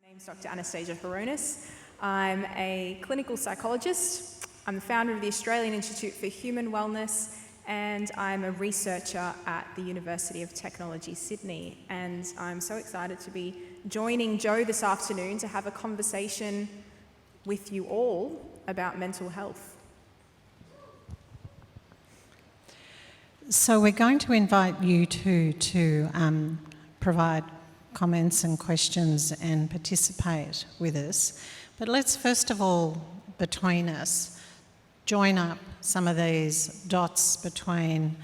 My name is Dr. Anastasia Horonis. I'm a clinical psychologist. I'm the founder of the Australian Institute for Human Wellness, and I'm a researcher at the University of Technology, Sydney. And I'm so excited to be joining Joe this afternoon to have a conversation with you all about mental health. So we're going to invite you to provide comments and questions and participate with us. But let's first of all, between us, join up some of these dots between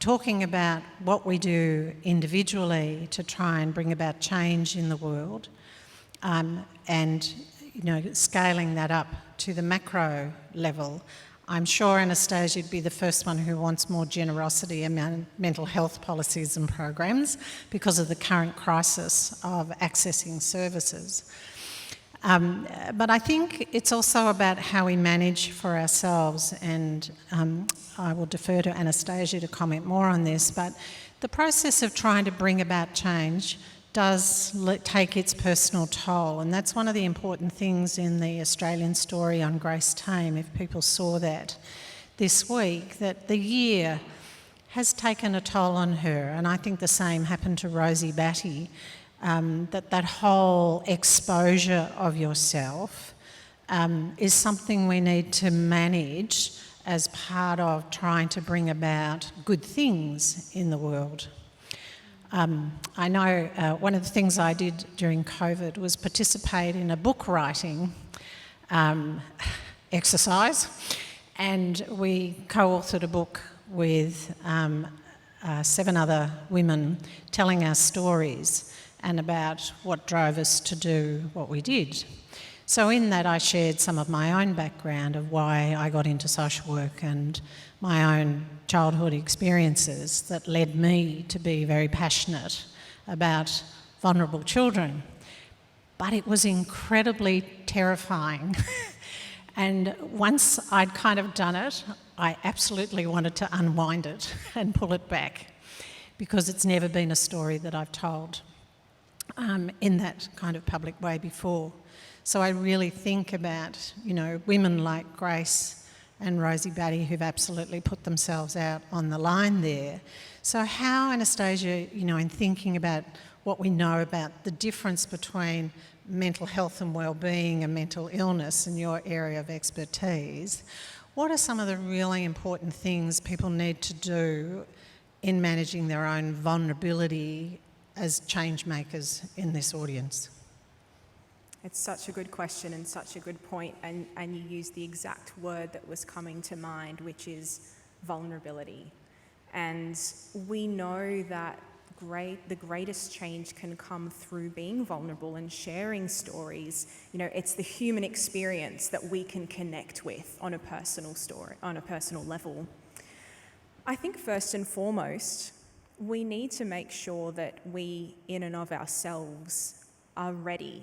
talking about what we do individually to try and bring about change in the world, and scaling that up to the macro level. I'm sure Anastasia would be the first one who wants more generosity around mental health policies and programs because of the current crisis of accessing services. But I think it's also about how we manage for ourselves, and I will defer to Anastasia to comment more on this, but the process of trying to bring about change does take its personal toll, and that's one of the important things in the Australian story on Grace Tame, if people saw that this week, that the year has taken a toll on her, and I think the same happened to Rosie Batty, that whole exposure of yourself is something we need to manage as part of trying to bring about good things in the world. I know one of the things I did during COVID was participate in a book writing exercise, and we co-authored a book with 7 other women telling our stories and about what drove us to do what we did. So in that I shared some of my own background of why I got into social work and my own childhood experiences that led me to be very passionate about vulnerable children. But it was incredibly terrifying. And once I'd kind of done it, I absolutely wanted to unwind it and pull it back, because it's never been a story that I've told in that kind of public way before. So I really think about, women like Grace and Rosie Batty who've absolutely put themselves out on the line there. So how, Anastasia, in thinking about what we know about the difference between mental health and well-being and mental illness in your area of expertise, what are some of the really important things people need to do in managing their own vulnerability as change makers in this audience? It's such a good question and such a good point, and you used the exact word that was coming to mind, which is vulnerability. And we know that the greatest change can come through being vulnerable and sharing stories. It's the human experience that we can connect with on a personal level. I think first and foremost, we need to make sure that we, in and of ourselves, are ready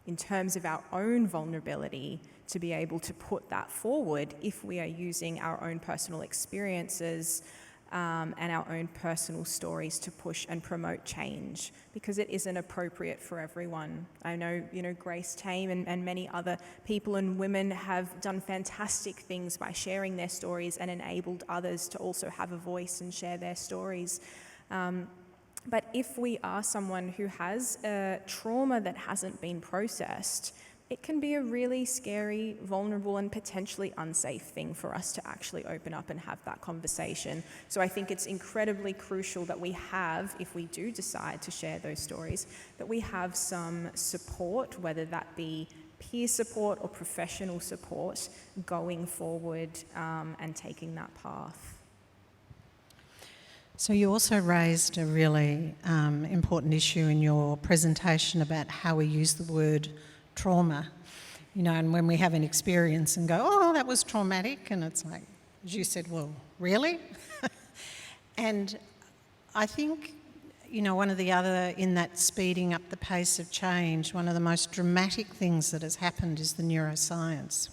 in terms of our own vulnerability to be able to put that forward if we are using our own personal experiences and our own personal stories to push and promote change, because it isn't appropriate for everyone. I know, Grace Tame and many other people and women have done fantastic things by sharing their stories and enabled others to also have a voice and share their stories. But if we are someone who has a trauma that hasn't been processed, it can be a really scary, vulnerable, and potentially unsafe thing for us to actually open up and have that conversation. So I think it's incredibly crucial that we have, if we do decide to share those stories, that we have some support, whether that be peer support or professional support, going forward and taking that path. So you also raised a really important issue in your presentation about how we use the word trauma, and when we have an experience and go, oh, that was traumatic, and it's like, as you said, well, really? And I think, one of the other, in that speeding up the pace of change, one of the most dramatic things that has happened is the neuroscience.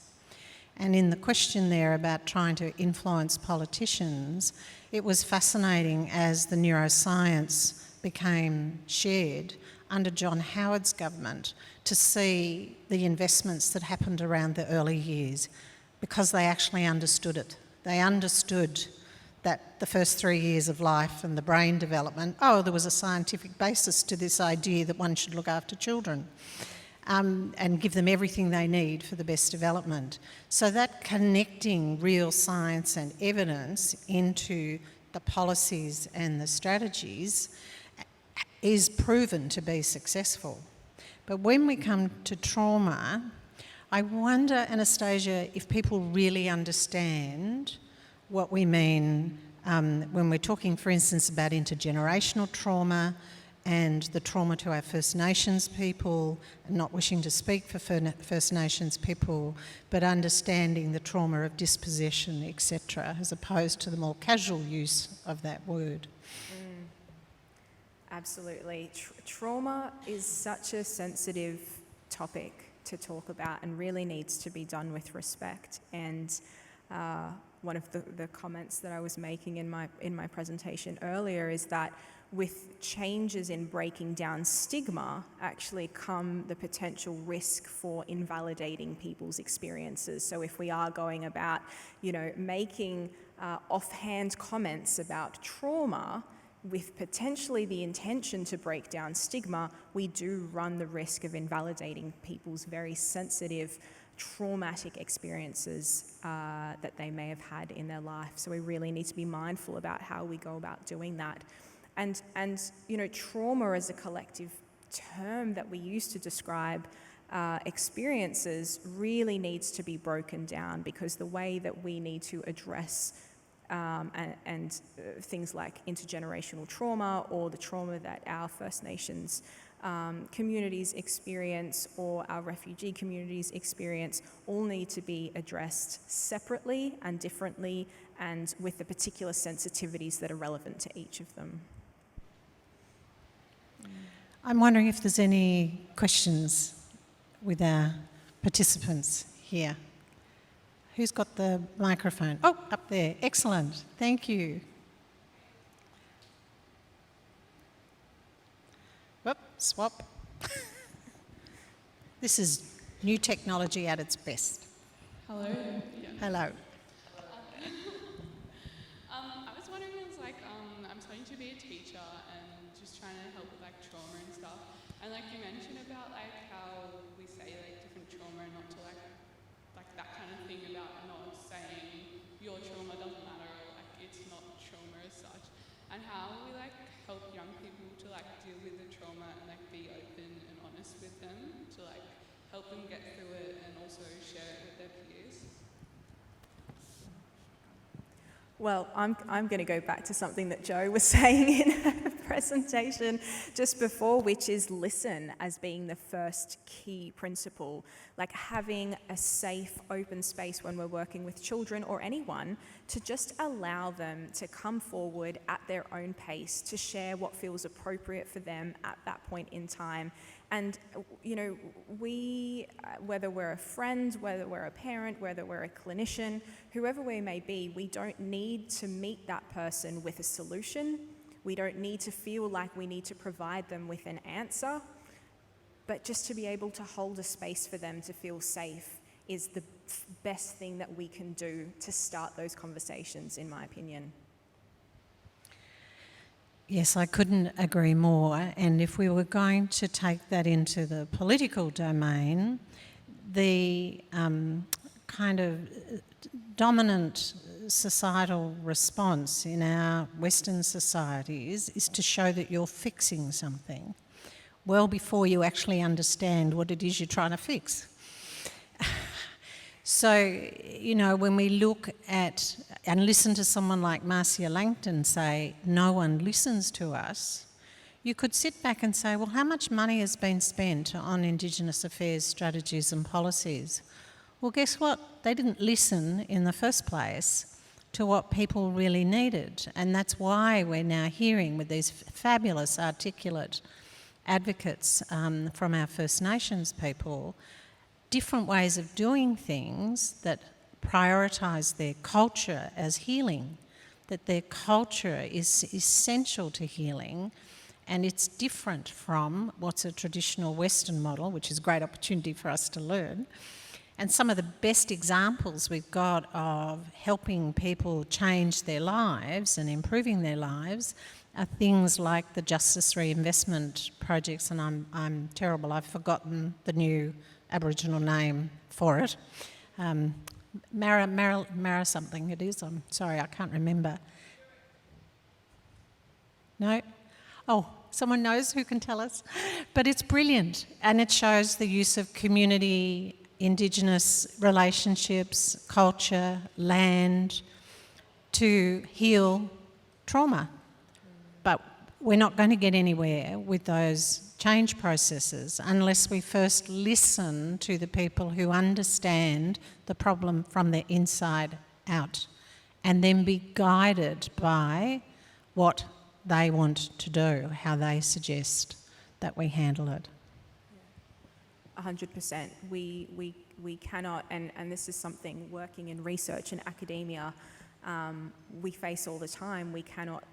And in the question there about trying to influence politicians, it was fascinating as the neuroscience became shared. under John Howard's government to see the investments that happened around the early years, because they actually understood it. They understood that the first 3 years of life and the brain development, there was a scientific basis to this idea that one should look after children and give them everything they need for the best development. So that connecting real science and evidence into the policies and the strategies is proven to be successful. But when we come to trauma, I wonder, Anastasia, if people really understand what we mean when we're talking, for instance, about intergenerational trauma and the trauma to our First Nations people, not wishing to speak for First Nations people, but understanding the trauma of dispossession, etc., as opposed to the more casual use of that word. Absolutely. Trauma is such a sensitive topic to talk about and really needs to be done with respect. And one of the comments that I was making in my presentation earlier is that with changes in breaking down stigma actually come the potential risk for invalidating people's experiences. So if we are going about, making offhand comments about trauma with potentially the intention to break down stigma, we do run the risk of invalidating people's very sensitive, traumatic experiences that they may have had in their life. So we really need to be mindful about how we go about doing that. And trauma as a collective term that we use to describe experiences really needs to be broken down, because the way that we need to address things like intergenerational trauma, or the trauma that our First Nations communities experience or our refugee communities experience, all need to be addressed separately and differently, and with the particular sensitivities that are relevant to each of them. I'm wondering if there's any questions with our participants here. Who's got the microphone? Oh, up there. Excellent. Thank you. Whoop, swap. This is new technology at its best. Hello. Yeah. Hello. I was wondering, I'm studying to be a teacher and just trying to help with trauma and stuff. And you mentioned about how we say different trauma and not to that kind of thing about not saying your trauma doesn't matter, or it's not trauma as such. And how we help young people to deal with the trauma and be open and honest with them to help them get through it and also share it with their peers. Well, I'm going to go back to something that Jo was saying in her presentation just before, which is listen as being the first key principle. Having a safe, open space when we're working with children or anyone, to just allow them to come forward at their own pace, to share what feels appropriate for them at that point in time. And, we, whether we're a friend, whether we're a parent, whether we're a clinician, whoever we may be, we don't need to meet that person with a solution. We don't need to feel like we need to provide them with an answer, but just to be able to hold a space for them to feel safe is the best thing that we can do to start those conversations, in my opinion. Yes, I couldn't agree more. And if we were going to take that into the political domain, the kind of dominant societal response in our Western societies is to show that you're fixing something well before you actually understand what it is you're trying to fix. So, when we look at and listen to someone like Marcia Langton say, no one listens to us, you could sit back and say, well, how much money has been spent on Indigenous affairs strategies and policies? Well, guess what? They didn't listen in the first place to what people really needed. And that's why we're now hearing with these fabulous, articulate advocates from our First Nations people different ways of doing things that prioritise their culture as healing, that their culture is essential to healing, And it's different from what's a traditional Western model, which is a great opportunity for us to learn. And some of the best examples we've got of helping people change their lives and improving their lives are things like the Justice Reinvestment projects, and I'm terrible, I've forgotten the new Aboriginal name for it. Mara something it is, I'm sorry, I can't remember. No? Oh, someone knows who can tell us? But it's brilliant, and it shows the use of community, Indigenous relationships, culture, land, to heal trauma. But we're not going to get anywhere with those change processes unless we first listen to the people who understand the problem from the inside out, and then be guided by what they want to do, how they suggest that we handle it. 100%. We cannot, and this is something working in research and academia, we face all the time. We cannot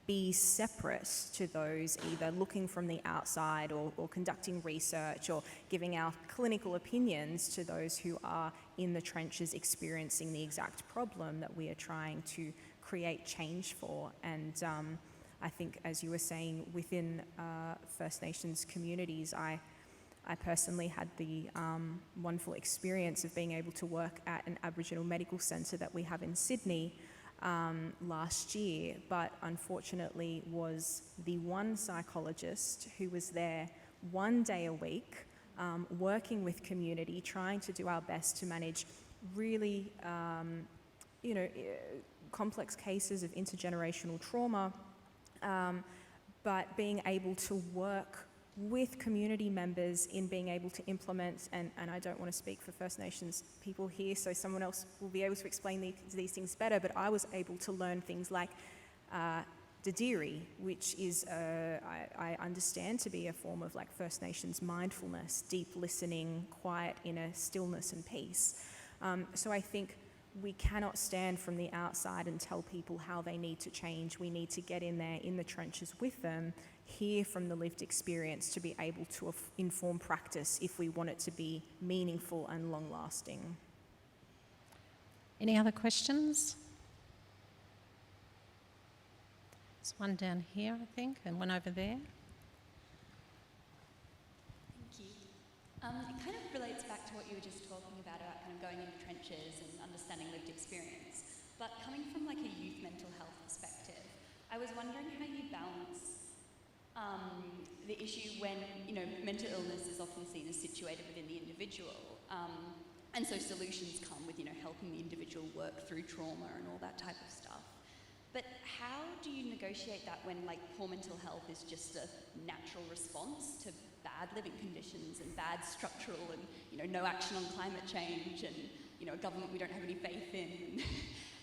be separate to those either looking from the outside or conducting research or giving our clinical opinions to those who are in the trenches experiencing the exact problem that we are trying to create change for. And I think, as you were saying, within First Nations communities, I personally had the wonderful experience of being able to work at an Aboriginal medical centre that we have in Sydney last year, but unfortunately was the one psychologist who was there 1 day a week, working with community, trying to do our best to manage really, complex cases of intergenerational trauma, but being able to work with community members in being able to implement, and I don't want to speak for First Nations people here, so someone else will be able to explain these things better, but I was able to learn things like Dadiri, which is, I understand to be a form of like First Nations mindfulness, deep listening, quiet inner stillness and peace. So I think we cannot stand from the outside and tell people how they need to change. We need to get in there in the trenches with them, hear from the lived experience to be able to inform practice if we want it to be meaningful and long-lasting. Any other questions? There's one down here, I think, and one over there. Thank you. It kind of relates back to what you were just talking about kind of going into trenches and understanding lived experience. But coming from like a youth mental health perspective, I was wondering how you balance the issue when, mental illness is often seen as situated within the individual. And so solutions come with, helping the individual work through trauma and all that type of stuff. But how do you negotiate that when like poor mental health is just a natural response to bad living conditions and bad structural and, no action on climate change and, a government we don't have any faith in.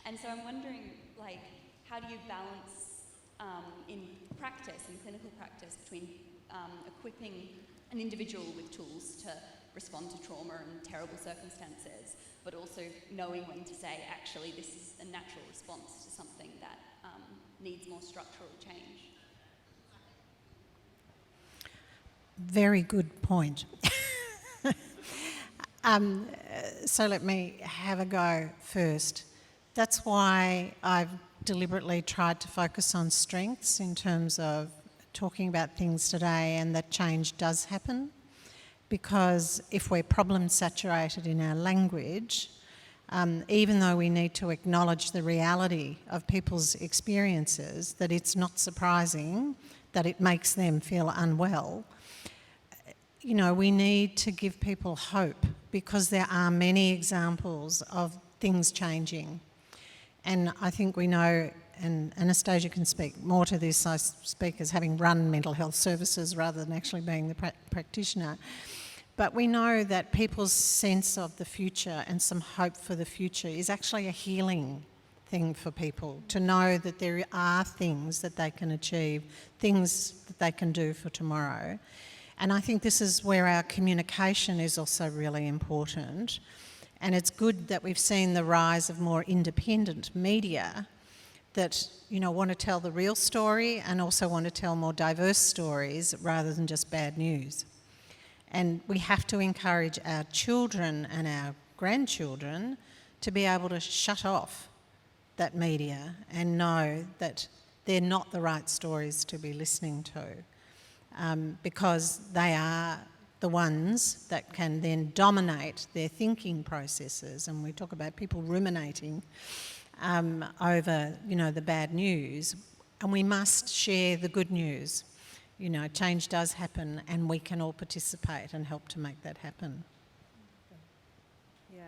And so I'm wondering, like, how do you balance in practice, in clinical practice, between equipping an individual with tools to respond to trauma and terrible circumstances, but also knowing when to say, actually, this is a natural response to something that needs more structural change? Very good point. So let me have a go first. That's why I've deliberately tried to focus on strengths in terms of talking about things today, and that change does happen, because if we're problem saturated in our language, even though we need to acknowledge the reality of people's experiences, that it's not surprising that it makes them feel unwell, we need to give people hope, because there are many examples of things changing. And I think we know, and Anastasia can speak more to this, I speak as having run mental health services rather than actually being the practitioner, but we know that people's sense of the future and some hope for the future is actually a healing thing for people, to know that there are things that they can achieve, things that they can do for tomorrow. And I think this is where our communication is also really important. And it's good that we've seen the rise of more independent media, that, want to tell the real story and also want to tell more diverse stories rather than just bad news. And we have to encourage our children and our grandchildren to be able to shut off that media and know that they're not the right stories to be listening to, because they are the ones that can then dominate their thinking processes. And we talk about people ruminating over, the bad news. And we must share the good news. Change does happen, and we can all participate and help to make that happen. Yeah,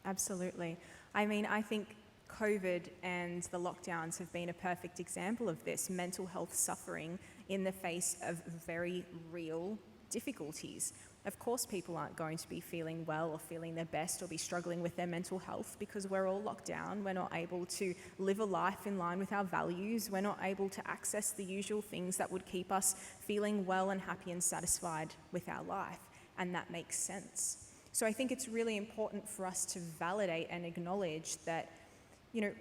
absolutely. I mean, I think COVID and the lockdowns have been a perfect example of this, mental health suffering in the face of very real difficulties. Of course, people aren't going to be feeling well or feeling their best or be struggling with their mental health because we're all locked down. We're not able to live a life in line with our values. We're not able to access the usual things that would keep us feeling well and happy and satisfied with our life. And that makes sense. So I think it's really important for us to validate and acknowledge that,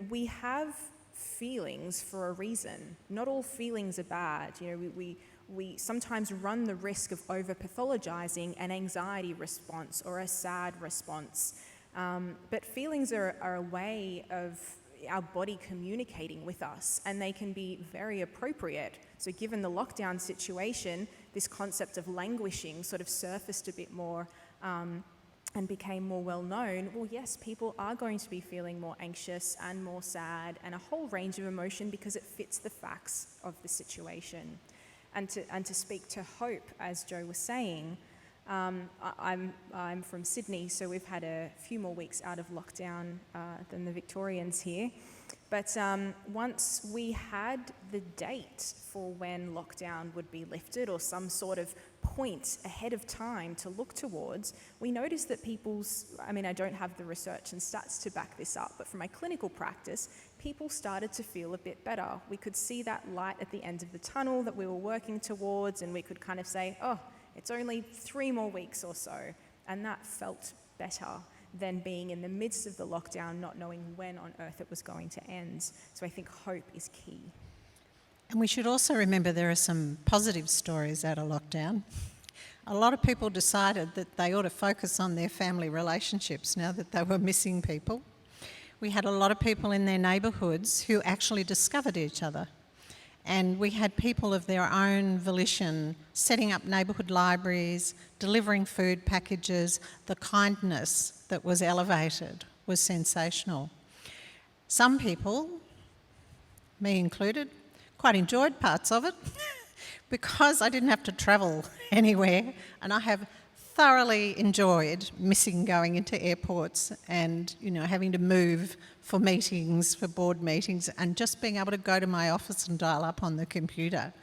we have feelings for a reason. Not all feelings are bad. We sometimes run the risk of over-pathologizing an anxiety response or a sad response. But feelings are a way of our body communicating with us, and they can be very appropriate. So given the lockdown situation, this concept of languishing sort of surfaced a bit more and became more well known. Well, yes, people are going to be feeling more anxious and more sad and a whole range of emotion because it fits the facts of the situation. And to speak to hope, as Joe was saying, I'm from Sydney, so we've had a few more weeks out of lockdown than the Victorians here. But once we had the date for when lockdown would be lifted, or some sort of point ahead of time to look towards, we noticed that I don't have the research and stats to back this up, but from my clinical practice, people started to feel a bit better. We could see that light at the end of the tunnel that we were working towards, and we could kind of say, oh, it's only 3 more weeks or so. And that felt better than being in the midst of the lockdown, not knowing when on earth it was going to end. So I think hope is key. And we should also remember there are some positive stories out of lockdown. A lot of people decided that they ought to focus on their family relationships now that they were missing people. We had a lot of people in their neighbourhoods who actually discovered each other. And we had people of their own volition setting up neighbourhood libraries, delivering food packages. The kindness that was elevated was sensational. Some people, me included, quite enjoyed parts of it because I didn't have to travel anywhere, and I have thoroughly enjoyed missing going into airports and, having to move for meetings, for board meetings, and just being able to go to my office and dial up on the computer.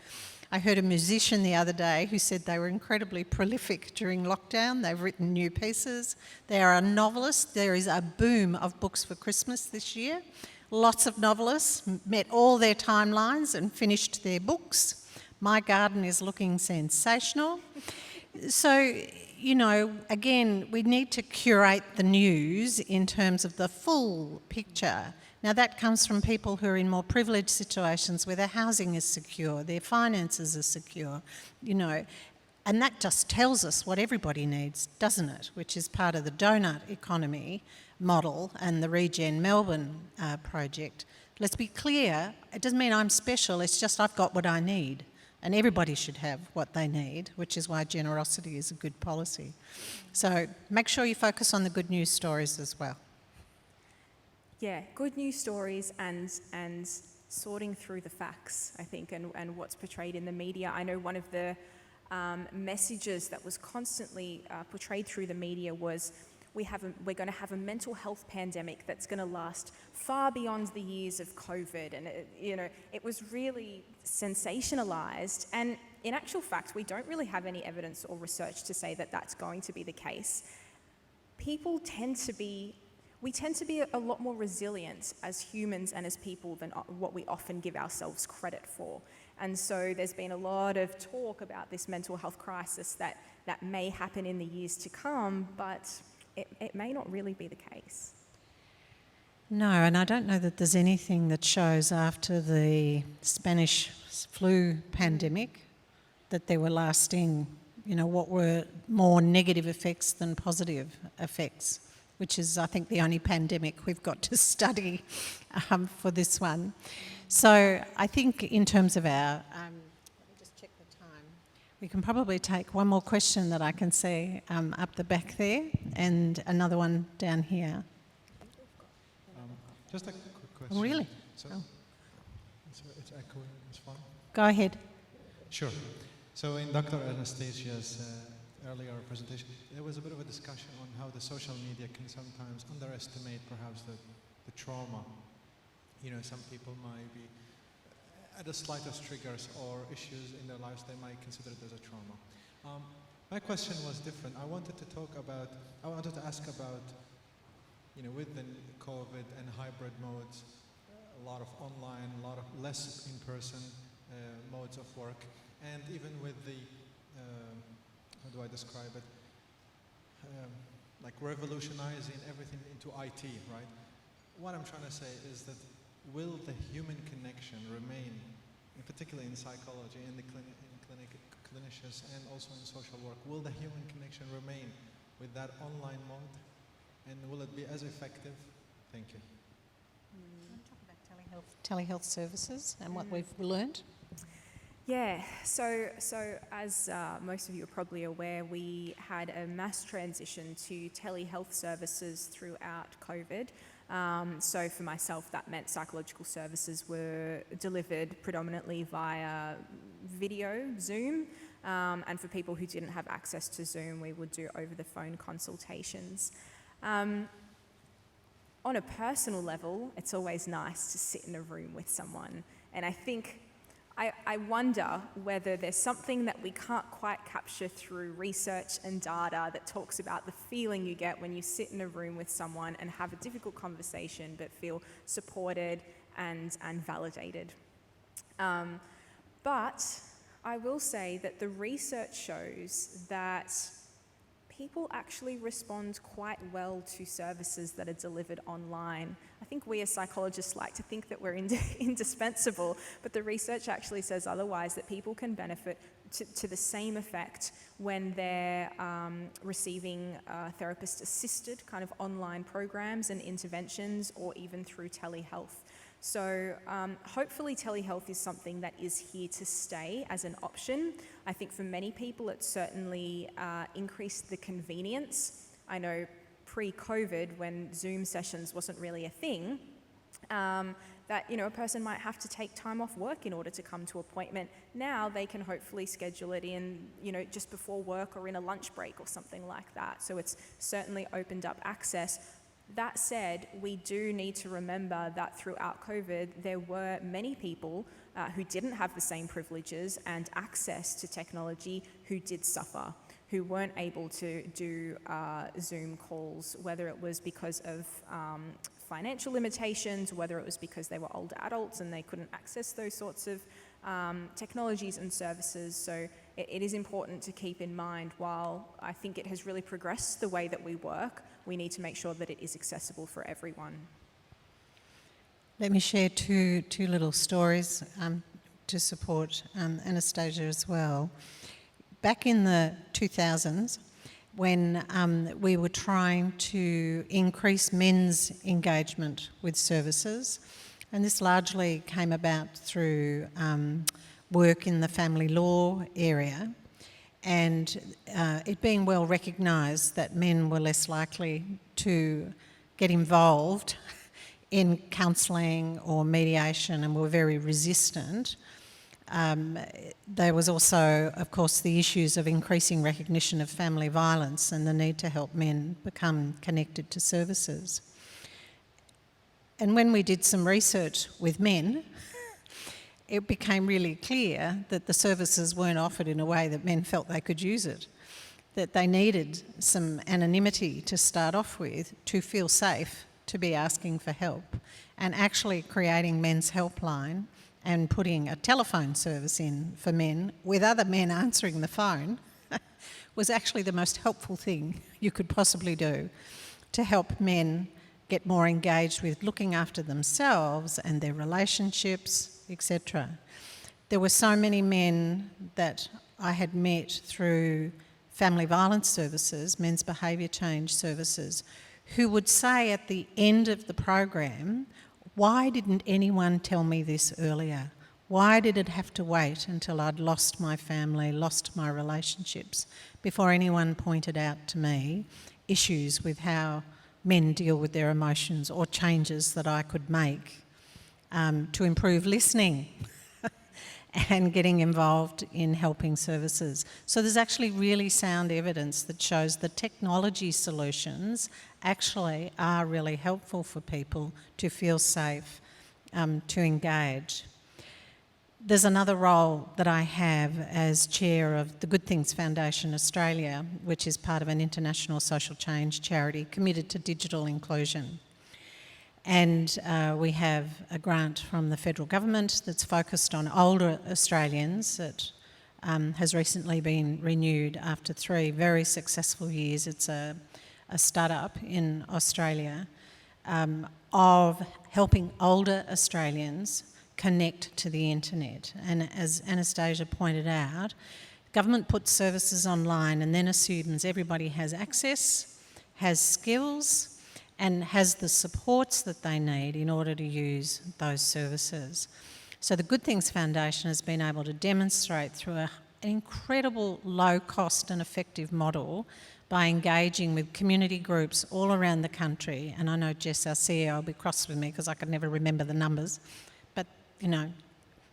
I heard a musician the other day who said they were incredibly prolific during lockdown. They've written new pieces. They are a novelist. There is a boom of books for Christmas this year. Lots of novelists met all their timelines and finished their books. My garden is looking sensational. So, again, we need to curate the news in terms of the full picture. Now, that comes from people who are in more privileged situations where their housing is secure, their finances are secure, and that just tells us what everybody needs, doesn't it? Which is part of the donut economy model and the Regen Melbourne project. Let's be clear, it doesn't mean I'm special, it's just I've got what I need. And everybody should have what they need, which is why generosity is a good policy. So make sure you focus on the good news stories as well. Yeah, good news stories and sorting through the facts, I think, and what's portrayed in the media. I know one of the messages that was constantly portrayed through the media was we're going to have a mental health pandemic that's going to last far beyond the years of COVID. And, it was really sensationalized. And in actual fact, we don't really have any evidence or research to say that that's going to be the case. We tend to be a lot more resilient as humans and as people than what we often give ourselves credit for. And so there's been a lot of talk about this mental health crisis that may happen in the years to come, but it may not really be the case. No, and I don't know that there's anything that shows after the Spanish flu pandemic that there were lasting, what were more negative effects than positive effects, which is, I think, the only pandemic we've got to study for this one. So I think in terms of our, let me just check the time. We can probably take one more question that I can see up the back there, and another one down here. Just a quick question. Oh, really? So, it's echoing, it's fine? Go ahead. Sure. So in Dr. Anastasia's earlier presentation, there was a bit of a discussion on how the social media can sometimes underestimate perhaps the trauma. Some people might be at the slightest triggers or issues in their lives, they might consider it as a trauma. My question was different. I wanted to ask about, with the COVID and hybrid modes, a lot of online, a lot of less in-person modes of work, and even with the, how do I describe it, like revolutionizing everything into IT, right? What I'm trying to say is that will the human connection remain, particularly in psychology, in the clinicians, and also in social work, will the human connection remain with that online mode? And will it be as effective? Thank you. Want to talk about telehealth services and what we've learned? Yeah, so as most of you are probably aware, we had a mass transition to telehealth services throughout COVID. So for myself, that meant psychological services were delivered predominantly via video, Zoom, and for people who didn't have access to Zoom, we would do over-the-phone consultations. On a personal level, it's always nice to sit in a room with someone, and I wonder whether there's something that we can't quite capture through research and data that talks about the feeling you get when you sit in a room with someone and have a difficult conversation but feel supported and validated. But I will say that the research shows that people actually respond quite well to services that are delivered online. I think we as psychologists like to think that we're indispensable, but the research actually says otherwise, that people can benefit to the same effect when they're receiving therapist-assisted kind of online programs and interventions, or even through telehealth. So hopefully telehealth is something that is here to stay as an option. I think for many people it certainly increased the convenience. I know pre-COVID, when Zoom sessions wasn't really a thing, that a person might have to take time off work in order to come to appointment. Now they can hopefully schedule it in, just before work or in a lunch break or something like that. So it's certainly opened up access. That said, we do need to remember that throughout COVID, there were many people who didn't have the same privileges and access to technology who did suffer, who weren't able to do Zoom calls, whether it was because of financial limitations, whether it was because they were older adults and they couldn't access those sorts of technologies and services. So it is important to keep in mind, while I think it has really progressed the way that we work, we need to make sure that it is accessible for everyone. Let me share two little stories to support Anastasia as well. Back in the 2000s, when we were trying to increase men's engagement with services, and this largely came about through work in the family law area, and it being well recognised that men were less likely to get involved in counselling or mediation and were very resistant. There was also, of course, the issues of increasing recognition of family violence and the need to help men become connected to services. And when we did some research with men, it became really clear that the services weren't offered in a way that men felt they could use it, that they needed some anonymity to start off with to feel safe to be asking for help, and actually creating men's helpline and putting a telephone service in for men with other men answering the phone was actually the most helpful thing you could possibly do to help men get more engaged with looking after themselves and their relationships, etc. There were so many men that I had met through family violence services, men's behaviour change services, who would say at the end of the program, why didn't anyone tell me this earlier? Why did it have to wait until I'd lost my family, lost my relationships, before anyone pointed out to me issues with how men deal with their emotions or changes that I could make to improve listening and getting involved in helping services. So there's actually really sound evidence that shows that technology solutions actually are really helpful for people to feel safe, to engage. There's another role that I have as chair of the Good Things Foundation Australia, which is part of an international social change charity committed to digital inclusion. And we have a grant from the federal government that's focused on older Australians that has recently been renewed after 3 very successful years. It's a startup in Australia of helping older Australians connect to the internet. And as Anastasia pointed out, government puts services online and then assumes everybody has access, has skills, and has the supports that they need in order to use those services. So the Good Things Foundation has been able to demonstrate through an incredible low cost and effective model by engaging with community groups all around the country. And I know Jess, our CEO, will be cross with me because I could never remember the numbers. But, you know,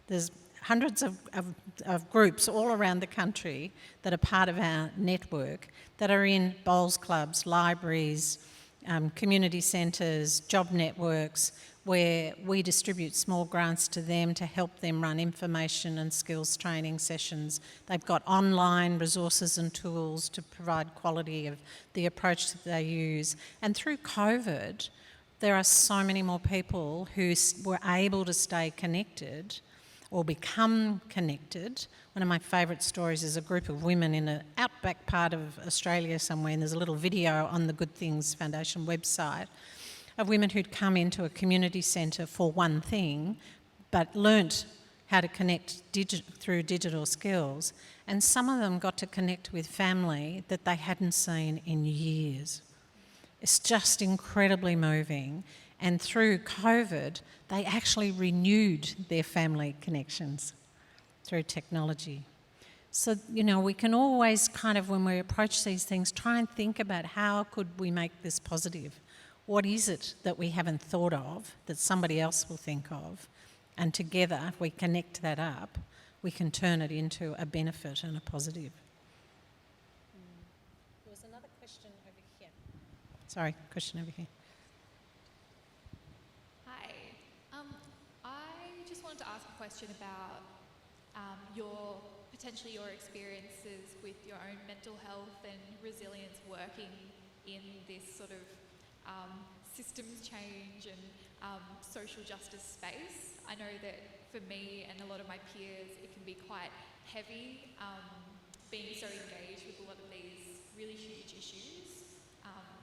there's hundreds of groups all around the country that are part of our network that are in bowls clubs, libraries, community centres, job networks, where we distribute small grants to them to help them run information and skills training sessions. They've got online resources and tools to provide quality of the approach that they use. And through COVID, there are so many more people who were able to stay connected or become connected. One of my favourite stories is a group of women in an outback part of Australia somewhere, and there's a little video on the Good Things Foundation website of women who'd come into a community centre for one thing, but learnt how to connect through digital skills. And some of them got to connect with family that they hadn't seen in years. It's just incredibly moving. And through COVID, they actually renewed their family connections through technology. So, you know, we can always kind of, when we approach these things, try and think about how could we make this positive? What is it that we haven't thought of that somebody else will think of? And together, if we connect that up, we can turn it into a benefit and a positive. There was another question over here. Sorry, question over here. Hi. I just wanted to ask a question about potentially your experiences with your own mental health and resilience working in this sort of systems change and social justice space. I know that for me and a lot of my peers, it can be quite heavy being so engaged with a lot of these really huge issues.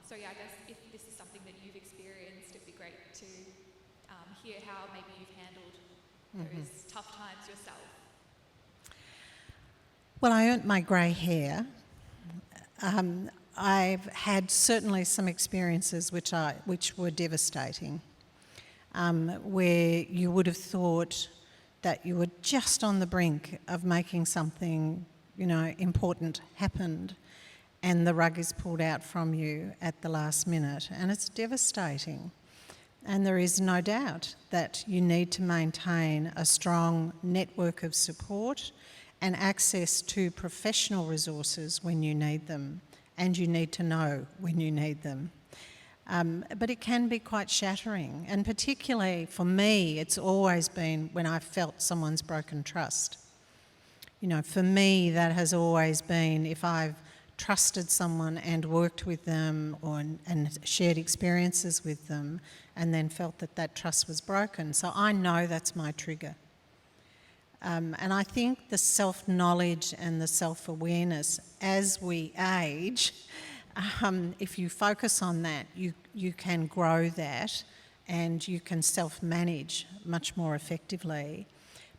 So yeah, I guess if this is something that you've experienced, it'd be great to hear how maybe you've handled those tough times yourself. Well, I earned my grey hair. I've had certainly some experiences which were devastating, where you would have thought that you were just on the brink of making something, you know, important happened, and the rug is pulled out from you at the last minute, and it's devastating. And there is no doubt that you need to maintain a strong network of support and access to professional resources when you need them, and you need to know when you need them. But it can be quite shattering, and particularly for me, it's always been when I've felt someone's broken trust. You know, for me, that has always been if I've trusted someone and worked with them and shared experiences with them and then felt that that trust was broken. So I know that's my trigger. And I think the self-knowledge and the self-awareness as we age if you focus on that, you can grow that and you can self-manage much more effectively.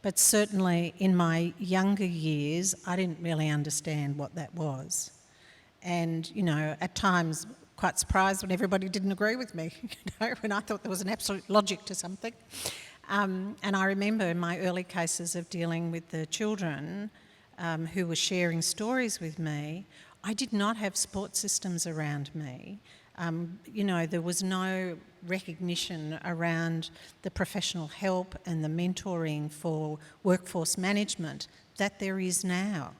But certainly in my younger years, I didn't really understand what that was. And, you know, at times quite surprised when everybody didn't agree with me, you know, when I thought there was an absolute logic to something. And I remember in my early cases of dealing with the children who were sharing stories with me, I did not have support systems around me. You know, there was no recognition around the professional help and the mentoring for workforce management that there is now.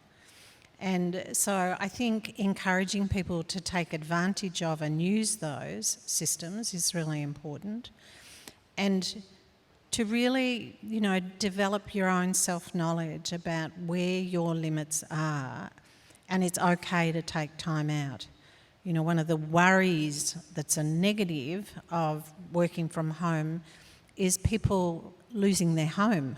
And so I think encouraging people to take advantage of and use those systems is really important. And to really, you know, develop your own self-knowledge about where your limits are, and it's okay to take time out. You know, one of the worries that's a negative of working from home is people losing their home,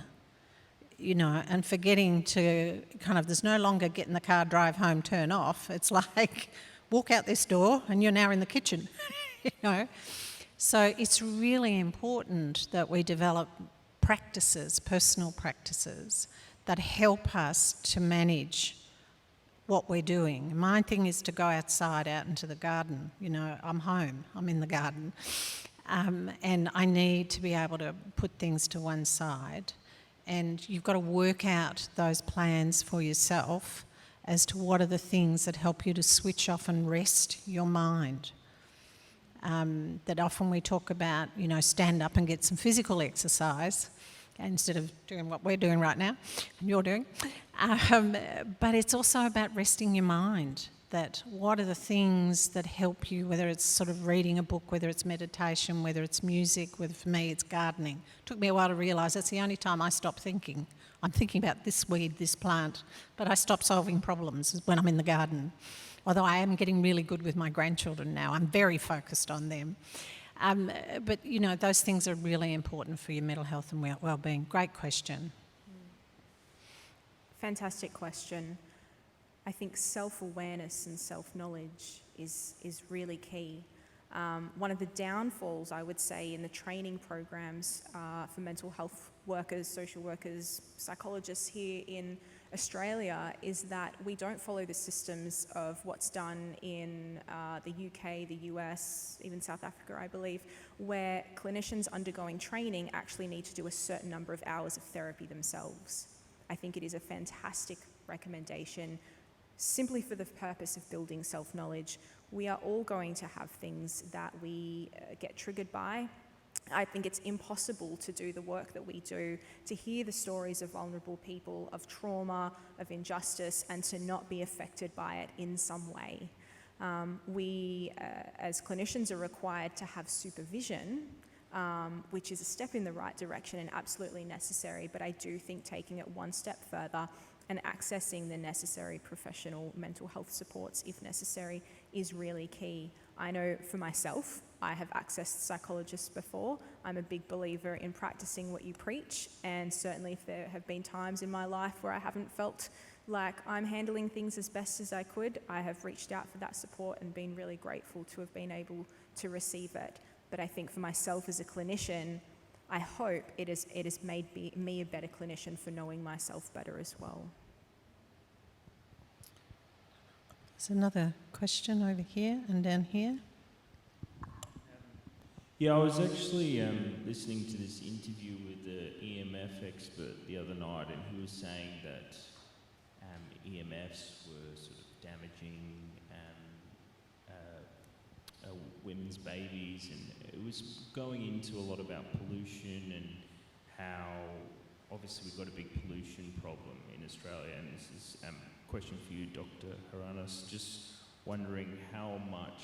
you know, and forgetting to kind of, there's no longer get in the car, drive home, turn off. It's like walk out this door and you're now in the kitchen, you know. So it's really important that we develop practices, personal practices, that help us to manage what we're doing. My thing is to go outside, out into the garden. You know, I'm home, I'm in the garden. And I need to be able to put things to one side. And you've got to work out those plans for yourself as to what are the things that help you to switch off and rest your mind. That often we talk about, you know, stand up and get some physical exercise instead of doing what we're doing right now and you're doing. But it's also about resting your mind, that what are the things that help you, whether it's sort of reading a book, whether it's meditation, whether it's music, whether for me it's gardening. It took me a while to realise that's the only time I stop thinking. I'm thinking about this weed, this plant, but I stop solving problems when I'm in the garden. Although I am getting really good with my grandchildren now. I'm very focused on them. But, you know, those things are really important for your mental health and well-being. Great question. Fantastic question. I think self-awareness and self-knowledge is really key. One of the downfalls, I would say, in the training programs for mental health workers, social workers, psychologists here in Australia is that we don't follow the systems of what's done in the UK, the US, even South Africa, I believe, where clinicians undergoing training actually need to do a certain number of hours of therapy themselves. I think it is a fantastic recommendation simply for the purpose of building self-knowledge. We are all going to have things that we get triggered by. I think it's impossible to do the work that we do, to hear the stories of vulnerable people, of trauma, of injustice, and to not be affected by it in some way. We, as clinicians, are required to have supervision, which is a step in the right direction and absolutely necessary, but I do think taking it one step further and accessing the necessary professional mental health supports, if necessary, is really key. I know for myself, I have accessed psychologists before. I'm a big believer in practicing what you preach, and certainly if there have been times in my life where I haven't felt like I'm handling things as best as I could, I have reached out for that support and been really grateful to have been able to receive it. But I think for myself as a clinician, I hope it has made me a better clinician for knowing myself better as well. There's another question over here and down here. Yeah, I was actually listening to this interview with the EMF expert the other night, and he was saying that EMFs were sort of damaging women's babies, and it was going into a lot about pollution and how obviously we've got a big pollution problem in Australia, and this is a question for you, Dr. Haranis, just wondering how much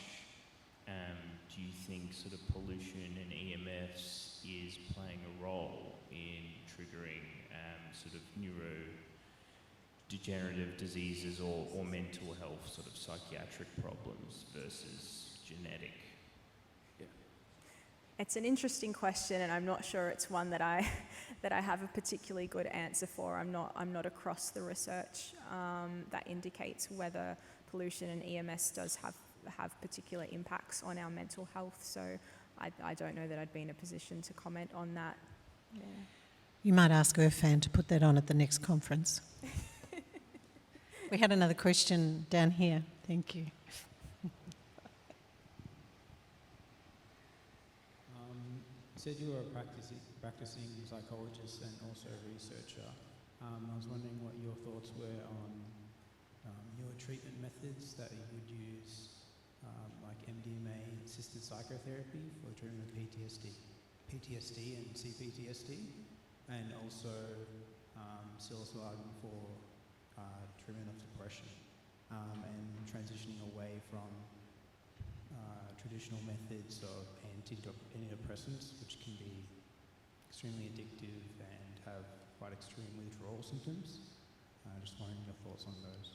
do you think sort of pollution and EMFs is playing a role in triggering sort of neurodegenerative diseases or mental health sort of psychiatric problems versus genetic? Yeah. It's an interesting question, and I'm not sure it's one that I have a particularly good answer for. I'm not across the research that indicates whether pollution and EMS does have have particular impacts on our mental health. So I don't know that I'd be in a position to comment on that. Yeah. You might ask Irfan to put that on at the next conference. We had another question down here. Thank you. You said you were a practicing psychologist and also a researcher. I was wondering what your thoughts were on your treatment methods that you would use, like MDMA-assisted psychotherapy for treatment of PTSD and CPTSD, and also psilocybin for treatment of depression, and transitioning away from traditional methods of antidepressants, which can be extremely addictive and have quite extreme withdrawal symptoms. Just wondering your thoughts on those.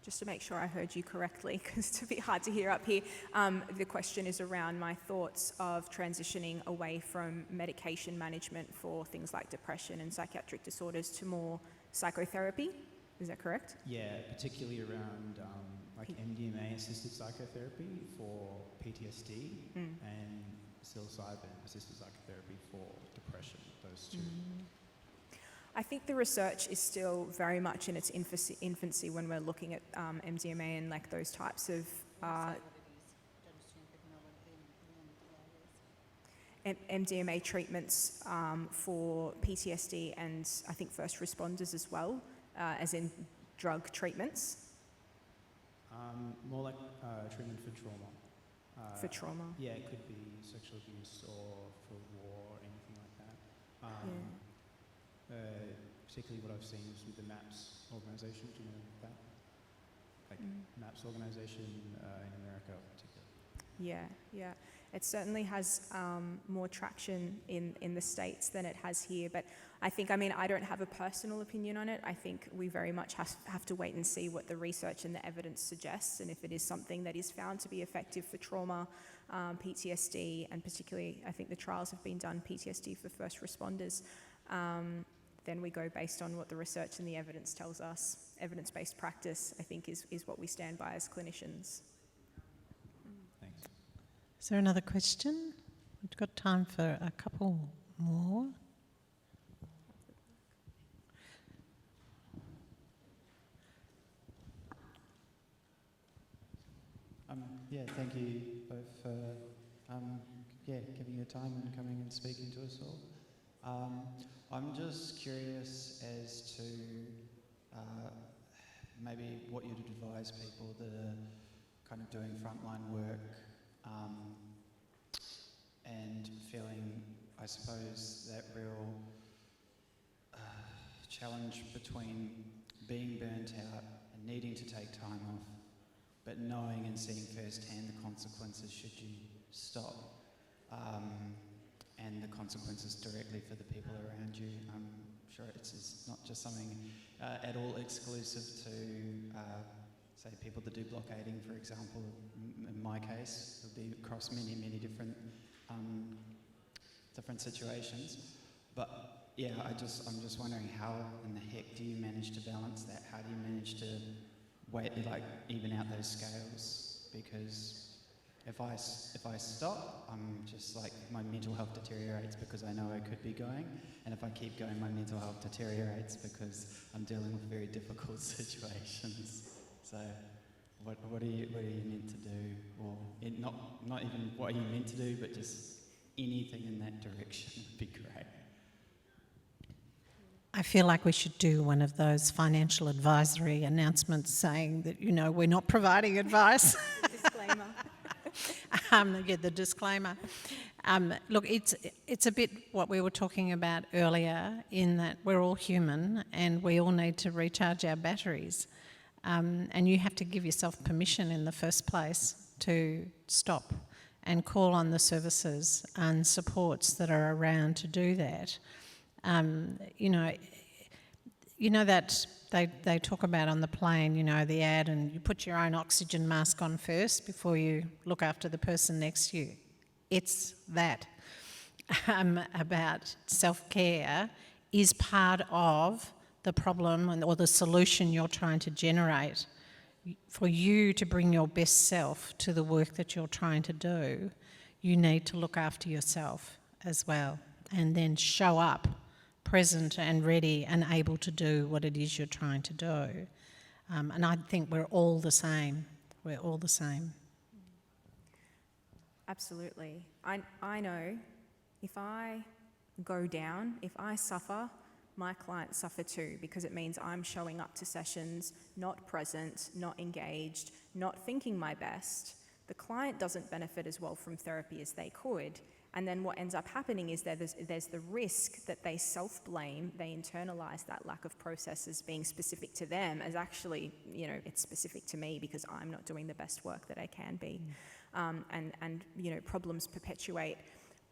Just to make sure I heard you correctly, because it's a bit hard to hear up here, the question is around my thoughts of transitioning away from medication management for things like depression and psychiatric disorders to more psychotherapy. Is that correct? Yeah, particularly around like MDMA-assisted psychotherapy for PTSD and psilocybin-assisted psychotherapy for depression, those two. I think the research is still very much in its infancy when we're looking at MDMA and like those types of MDMA treatments for PTSD and I think first responders as well, as in drug treatments. More like treatment for trauma. For trauma. Yeah, it could be sexual abuse or for war or anything like that. Particularly what I've seen is with the MAPS organisation. Do you know that? Like MAPS organisation in America particularly. Yeah. It certainly has more traction in the States than it has here. But I think, I don't have a personal opinion on it. I think we very much have to wait and see what the research and the evidence suggests, and if it is something that is found to be effective for trauma, PTSD, and particularly I think the trials have been done PTSD for first responders, then we go based on what the research and the evidence tells us. Evidence-based practice, I think, is what we stand by as clinicians. Thanks. Is there another question? We've got time for a couple more. Thank you both for giving your time and coming and speaking to us all. I'm just curious as to maybe what you'd advise people that are kind of doing frontline work and feeling, I suppose, that real challenge between being burnt out and needing to take time off, but knowing and seeing firsthand the consequences should you stop, and the consequences directly for the people around you. I'm sure it's not just something at all exclusive to, say, people that do blockading, for example. In my case, it would be across many, many different situations. But yeah, I'm just wondering, how in the heck do you manage to balance that? How do you manage to even out those scales? Because if I stop, I'm just like, my mental health deteriorates because I know I could be going, and if I keep going, my mental health deteriorates because I'm dealing with very difficult situations. So, what are you meant to do, or not even what are you meant to do, but just anything in that direction would be great. I feel like we should do one of those financial advisory announcements saying that, we're not providing advice. Disclaimer. The disclaimer. Look, it's a bit what we were talking about earlier, in that we're all human and we all need to recharge our batteries. And you have to give yourself permission in the first place to stop and call on the services and supports that are around to do that. That they talk about on the plane, the ad, and you put your own oxygen mask on first before you look after the person next to you. It's that. About self-care is part of the problem or the solution you're trying to generate for you to bring your best self to the work that you're trying to do, you need to look after yourself as well, and then show up present and ready and able to do what it is you're trying to do. And I think we're all the same. We're all the same. Absolutely. I know if I go down, if I suffer, my clients suffer too, because it means I'm showing up to sessions not present, not engaged, not thinking my best. The client doesn't benefit as well from therapy as they could. And then what ends up happening is there's the risk that they self-blame, they internalize that lack of process as being specific to them, as actually, it's specific to me because I'm not doing the best work that I can be. And problems perpetuate.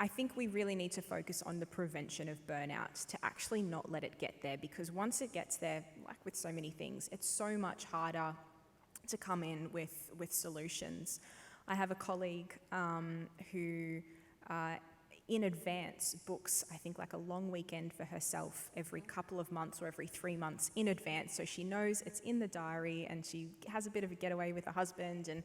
I think we really need to focus on the prevention of burnout to actually not let it get there, because once it gets there, like with so many things, it's so much harder to come in with solutions. I have a colleague who in advance books, I think, like a long weekend for herself every couple of months or every 3 months in advance, so she knows it's in the diary, and she has a bit of a getaway with her husband, and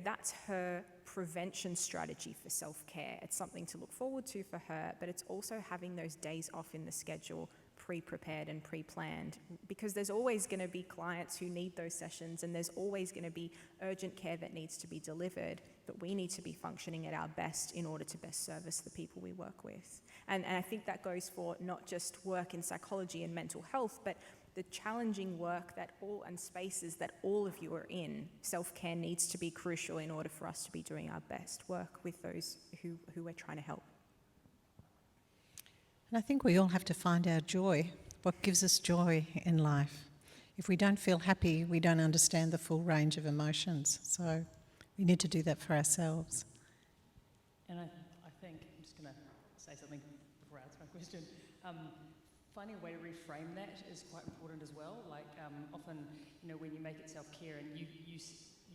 that's her prevention strategy for self-care. It's something to look forward to for her, but it's also having those days off in the schedule pre-prepared and pre-planned, because there's always going to be clients who need those sessions, and there's always going to be urgent care that needs to be delivered, but we need to be functioning at our best in order to best service the people we work with. And I think that goes for not just work in psychology and mental health, but the challenging work and spaces that all of you are in. Self-care needs to be crucial in order for us to be doing our best work with those who we're trying to help. And I think we all have to find our joy, what gives us joy in life. If we don't feel happy, we don't understand the full range of emotions. So we need to do that for ourselves. And I think, I'm just going to say something before I answer my question. Finding a way to reframe that is quite important as well. Like often, when you make it self-care and you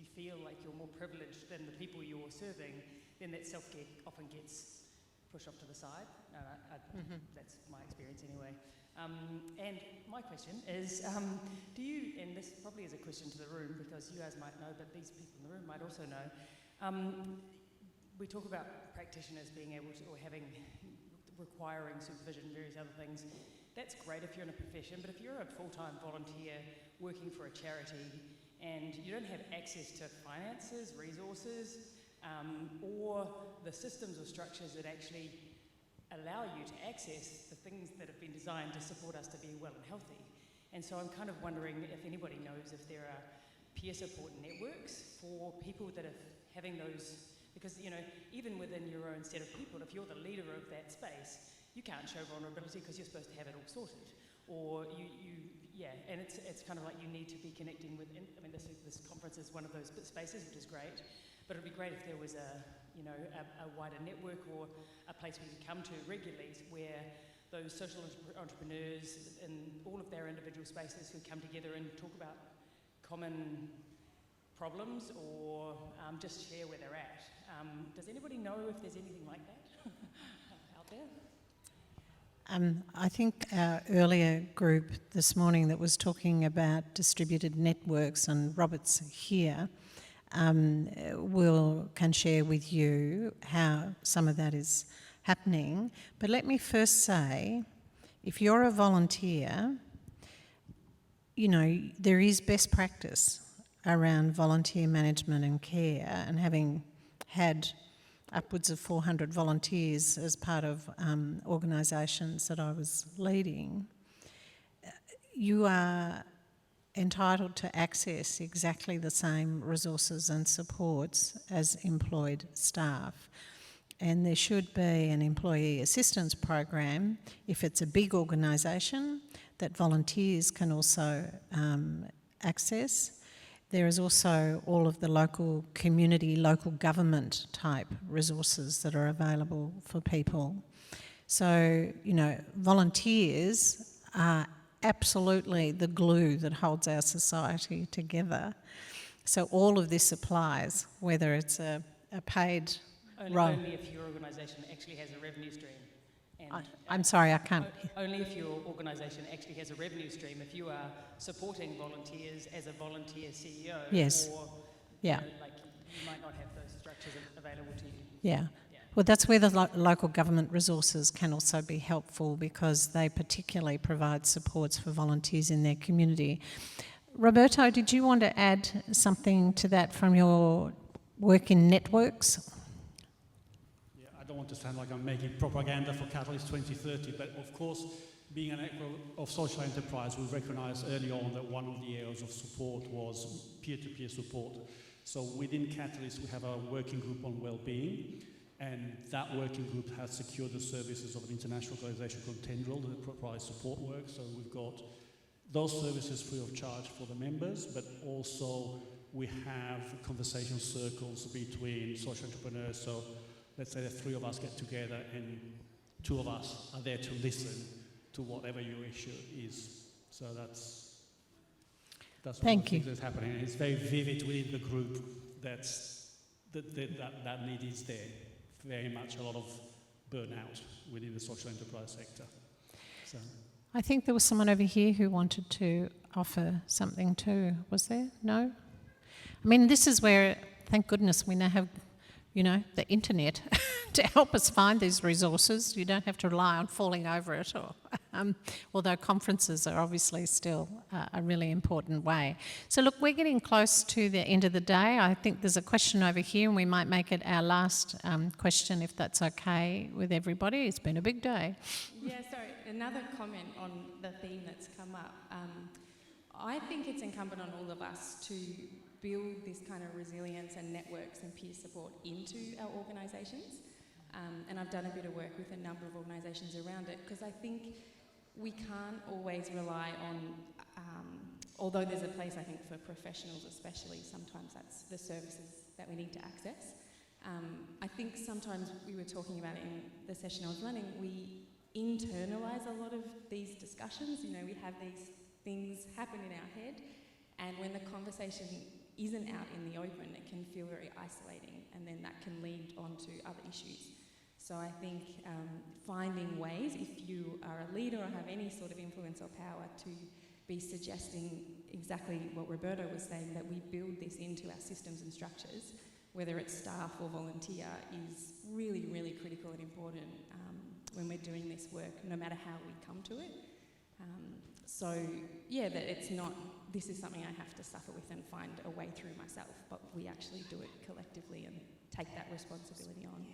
feel like you're more privileged than the people you're serving, then that self-care often gets pushed off to the side. That's my experience anyway. And my question is, do you, and this probably is a question to the room because you guys might know, but these people in the room might also know, we talk about practitioners being able to, or requiring supervision, various other things. That's great if you're in a profession, but if you're a full-time volunteer working for a charity and you don't have access to finances, resources, or the systems or structures that actually allow you to access the things that have been designed to support us to be well and healthy. And so I'm kind of wondering if anybody knows if there are peer support networks for people that are having those, because even within your own set of people, if you're the leader of that space, you can't show vulnerability because you're supposed to have it all sorted. Or and it's kind of like you need to be connecting with, this conference is one of those spaces, which is great, but it'd be great if there was a wider network or a place we could come to regularly where those social entrepreneurs in all of their individual spaces who come together and talk about common problems or just share where they're at. Does anybody know if there's anything like that out there? I think our earlier group this morning that was talking about distributed networks, and Robert's here, can share with you how some of that is happening. But let me first say, if you're a volunteer, there is best practice around volunteer management and care, and having had upwards of 400 volunteers as part of organisations that I was leading, you are entitled to access exactly the same resources and supports as employed staff. And there should be an employee assistance program if it's a big organisation that volunteers can also access. There is also all of the local community, local government type resources that are available for people. So, volunteers are absolutely the glue that holds our society together. So all of this applies, whether it's a paid role. Only if your organisation actually has a revenue stream. And I'm sorry, I can't. Only if your organisation actually has a revenue stream. If you are supporting volunteers as a volunteer CEO, Yes. or Yeah. like you might not have those structures available to you. Yeah. Well, that's where the local government resources can also be helpful, because they particularly provide supports for volunteers in their community. Roberto, did you want to add something to that from your work in networks? Yeah, I don't want to sound like I'm making propaganda for Catalyst 2030, but of course, being an network of social enterprise, we recognised early on that one of the areas of support was peer-to-peer support. So within Catalyst, we have a working group on well-being, and that working group has secured the services of an international organisation called Tendril that provides support work. So we've got those services free of charge for the members, but also we have conversation circles between social entrepreneurs. So let's say the three of us get together and two of us are there to listen to whatever your issue is. So that's one of the things that's happening. And it's very vivid within the group that need is there. Very much a lot of burnout within the social enterprise sector. So. I think there was someone over here who wanted to offer something too. Was there? No? I mean, this is where, thank goodness, we now have, the internet to help us find these resources. You don't have to rely on falling over it, although conferences are obviously still a really important way. So look, we're getting close to the end of the day. I think there's a question over here, and we might make it our last question, if that's okay with everybody. It's been a big day. Yeah, sorry, another comment on the theme that's come up. I think it's incumbent on all of us to build this kind of resilience and networks and peer support into our organisations. And I've done a bit of work with a number of organisations around it, because I think we can't always rely on, although there's a place I think for professionals especially, sometimes that's the services that we need to access. I think sometimes, we were talking about it in the session I was running, we internalise a lot of these discussions. We have these things happen in our head, and when the conversation isn't out in the open, it can feel very isolating, and then that can lead on to other issues. So I think finding ways, if you are a leader or have any sort of influence or power, to be suggesting exactly what Roberto was saying, that we build this into our systems and structures, whether it's staff or volunteer, is really, really critical and important when we're doing this work, no matter how we come to it. So, yeah, that it's not, this is something I have to suffer with and find a way through myself, but we actually do it collectively and take that responsibility on.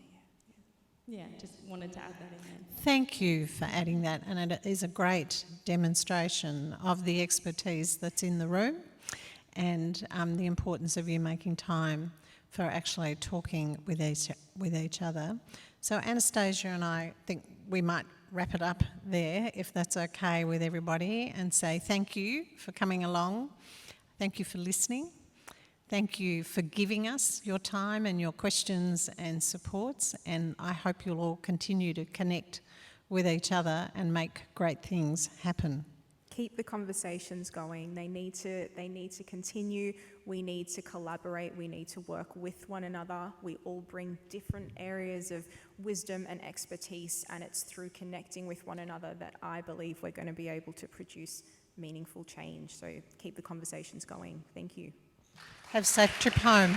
Yeah, just wanted to add that in there. Thank you for adding that, and it is a great demonstration of the expertise that's in the room, and the importance of you making time for actually talking with each other. So Anastasia and I think we might wrap it up there, if that's okay with everybody, and say thank you for coming along. Thank you for listening. Thank you for giving us your time and your questions and supports, and I hope you'll all continue to connect with each other and make great things happen. Keep the conversations going. They need to continue. We need to collaborate. We need to work with one another. We all bring different areas of wisdom and expertise, and it's through connecting with one another that I believe we're going to be able to produce meaningful change. So keep the conversations going. Thank you. Have a safe trip home.